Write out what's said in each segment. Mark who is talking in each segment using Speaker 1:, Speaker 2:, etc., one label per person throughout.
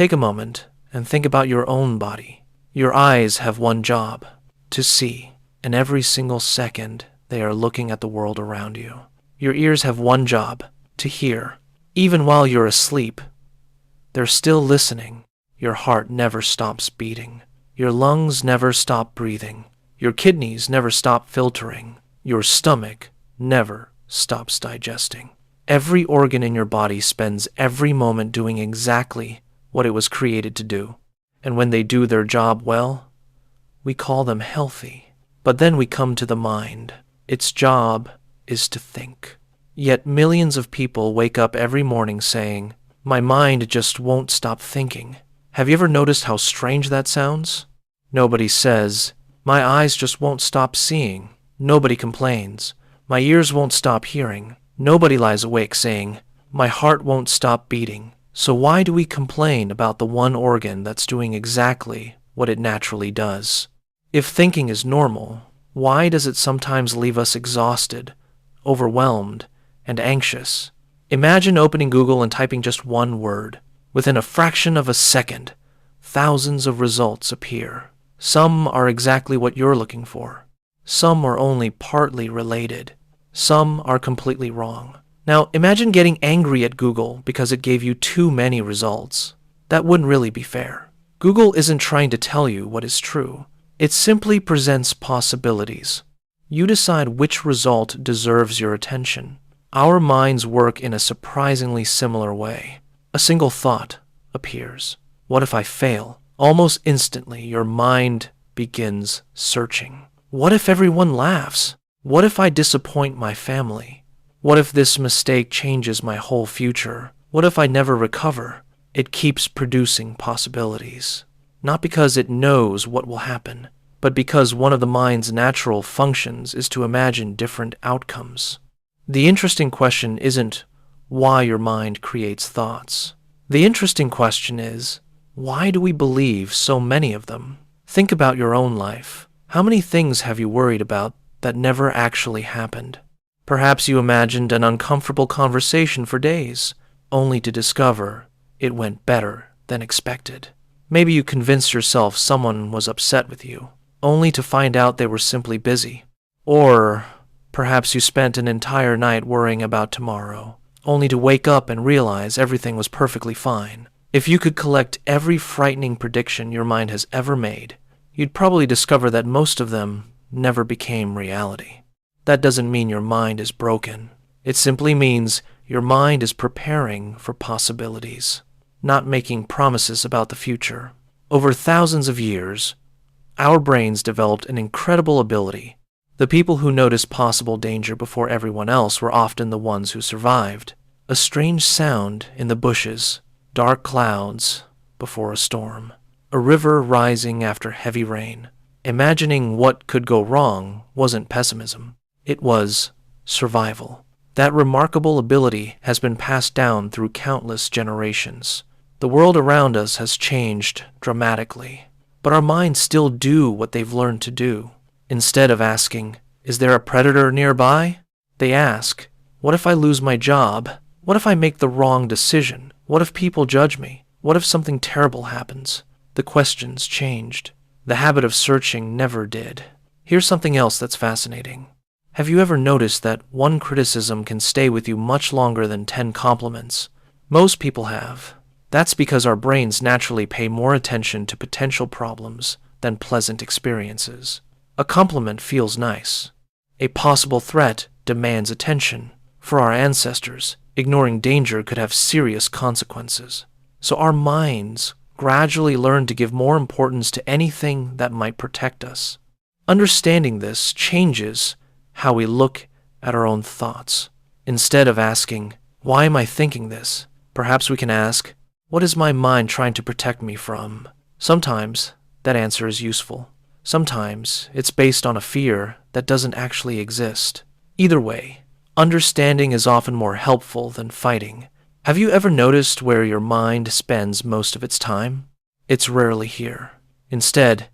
Speaker 1: Take a moment and think about your own body. Your eyes have one job: to see, and every single second they are looking at the world around you. Your ears have one job: to hear. Even while you're asleep, they're still listening. Your heart never stops beating. Your lungs never stop breathing. Your kidneys never stop filtering. Your stomach never stops digesting. Every organ in your body spends every moment doing exactly what it was created to do. And when they do their job well, we call them healthy. But then we come to the mind. Its job is to think. Yet millions of people wake up every morning saying, "My mind just won't stop thinking." Have you ever noticed how strange that sounds? Nobody says, "My eyes just won't stop seeing." Nobody complains, "My ears won't stop hearing." Nobody lies awake saying, "My heart won't stop beating." So why do we complain about the one organ that's doing exactly what it naturally does? If thinking is normal, why does it sometimes leave us exhausted, overwhelmed, and anxious? Imagine opening Google and typing just one word. Within a fraction of a second, thousands of results appear. Some are exactly what you're looking for. Some are only partly related. Some are completely wrong. Now, imagine getting angry at Google because it gave you too many results. That wouldn't really be fair. Google isn't trying to tell you what is true. It simply presents possibilities. You decide which result deserves your attention. Our minds work in a surprisingly similar way. A single thought appears. What if I fail? Almost instantly, your mind begins searching. What if everyone laughs? What if I disappoint my family? What if this mistake changes my whole future? What if I never recover? It keeps producing possibilities. Not because it knows what will happen, but because one of the mind's natural functions is to imagine different outcomes. The interesting question isn't why your mind creates thoughts. The interesting question is, why do we believe so many of them? Think about your own life. How many things have you worried about that never actually happened? Perhaps you imagined an uncomfortable conversation for days, only to discover it went better than expected. Maybe you convinced yourself someone was upset with you, only to find out they were simply busy. Or perhaps you spent an entire night worrying about tomorrow, only to wake up and realize everything was perfectly fine. If you could collect every frightening prediction your mind has ever made, you'd probably discover that most of them never became reality. That doesn't mean your mind is broken. It simply means your mind is preparing for possibilities, not making promises about the future. Over thousands of years, our brains developed an incredible ability. The people who noticed possible danger before everyone else were often the ones who survived. A strange sound in the bushes, dark clouds before a storm, a river rising after heavy rain. Imagining what could go wrong wasn't pessimism. It was survival. That remarkable ability has been passed down through countless generations. The world around us has changed dramatically, but our minds still do what they've learned to do. Instead of asking, "Is there a predator nearby?" they ask, "What if I lose my job? What if I make the wrong decision? What if people judge me? What if something terrible happens?" The questions changed. The habit of searching never did. Here's something else that's fascinating. Have you ever noticed that one criticism can stay with you much longer than 10 compliments? Most people have. That's because our brains naturally pay more attention to potential problems than pleasant experiences. A compliment feels nice. A possible threat demands attention. For our ancestors, ignoring danger could have serious consequences. So our minds gradually learn to give more importance to anything that might protect us. Understanding this changes how we look at our own thoughts. Instead of asking, "Why am I thinking this?" perhaps we can ask, "What is my mind trying to protect me from?" Sometimes that answer is useful. Sometimes it's based on a fear that doesn't actually exist. Either way, understanding is often more helpful than fighting. Have you ever noticed where your mind spends most of its time? It's rarely here. Instead,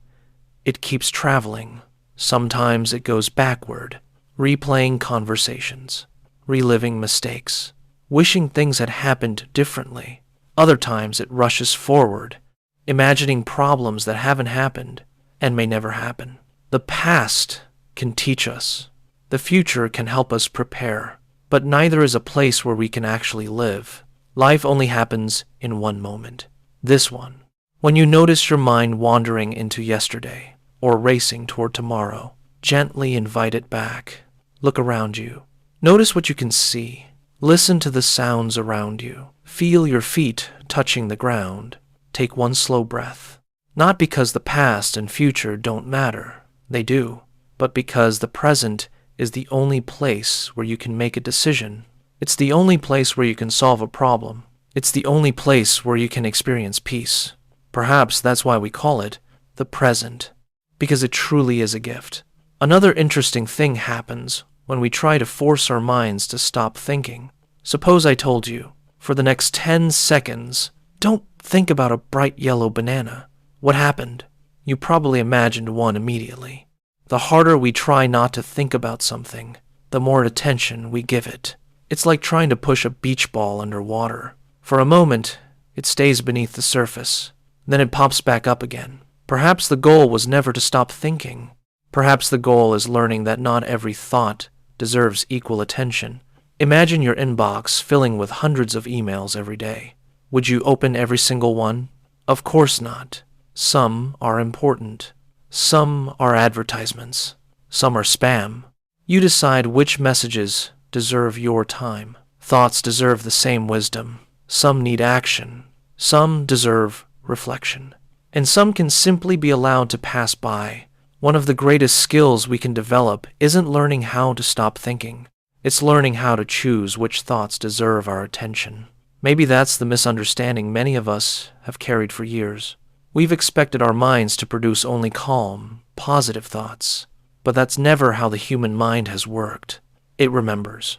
Speaker 1: it keeps traveling. Sometimes it goes backward, replaying conversations, reliving mistakes, wishing things had happened differently. Other times it rushes forward, imagining problems that haven't happened and may never happen. The past can teach us. The future can help us prepare. But neither is a place where we can actually live. Life only happens in one moment. This one. When you notice your mind wandering into yesterday or racing toward tomorrow, gently invite it back. Look around you. Notice what you can see. Listen to the sounds around you. Feel your feet touching the ground. Take one slow breath. Not because the past and future don't matter. They do. But because the present is the only place where you can make a decision. It's the only place where you can solve a problem. It's the only place where you can experience peace. Perhaps that's why we call it the present, because it truly is a gift. Another interesting thing happens when we try to force our minds to stop thinking. Suppose I told you, for the next 10 seconds, don't think about a bright yellow banana. What happened? You probably imagined one immediately. The harder we try not to think about something, the more attention we give it. It's like trying to push a beach ball under water. For a moment, it stays beneath the surface. Then it pops back up again. Perhaps the goal was never to stop thinking. Perhaps the goal is learning that not every thought deserves equal attention. Imagine your inbox filling with hundreds of emails every day. Would you open every single one? Of course not. Some are important. Some are advertisements. Some are spam. You decide which messages deserve your time. Thoughts deserve the same wisdom. Some need action. Some deserve reflection. And some can simply be allowed to pass by. One of the greatest skills we can develop isn't learning how to stop thinking. It's learning how to choose which thoughts deserve our attention. Maybe that's the misunderstanding many of us have carried for years. We've expected our minds to produce only calm, positive thoughts. But that's never how the human mind has worked. It remembers.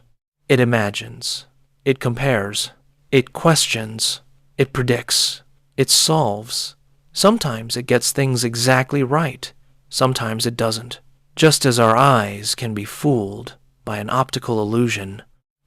Speaker 1: It imagines. It compares. It questions. It predicts. It solves. Sometimes it gets things exactly right. Sometimes it doesn't. Just as our eyes can be fooled by an optical illusion,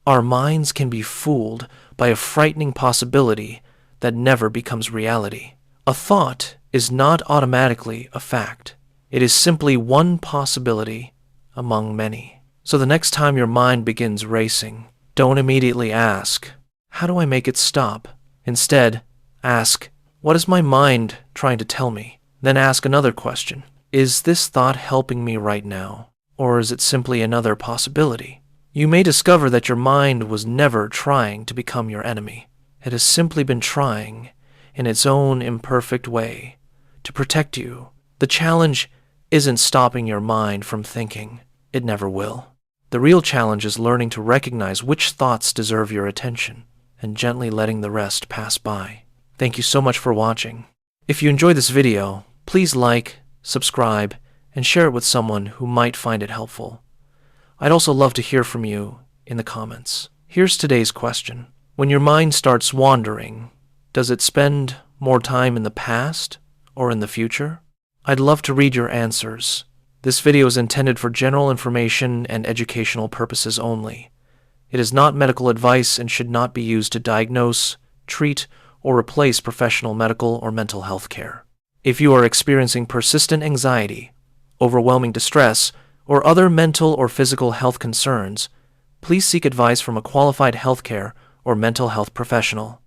Speaker 1: our minds can be fooled by a frightening possibility that never becomes reality. A thought is not automatically a fact. It is simply one possibility among many. So the next time your mind begins racing, don't immediately ask, how do I make it stop? Instead, ask, what is my mind trying to tell me? Then ask another question. Is this thought helping me right now? Or is it simply another possibility? You may discover that your mind was never trying to become your enemy. It has simply been trying, in its own imperfect way, to protect you. The challenge isn't stopping your mind from thinking. It never will. The real challenge is learning to recognize which thoughts deserve your attention and gently letting the rest pass by. Thank you so much for watching. If you enjoyed this video, please like, subscribe, and share it with someone who might find it helpful. I'd also love to hear from you in the comments. Here's today's question. When your mind starts wandering, does it spend more time in the past or in the future? I'd love to read your answers. This video is intended for general information and educational purposes only. It is not medical advice and should not be used to diagnose, treat, or replace professional medical or mental health care. If you are experiencing persistent anxiety, overwhelming distress, or other mental or physical health concerns, please seek advice from a qualified healthcare or mental health professional.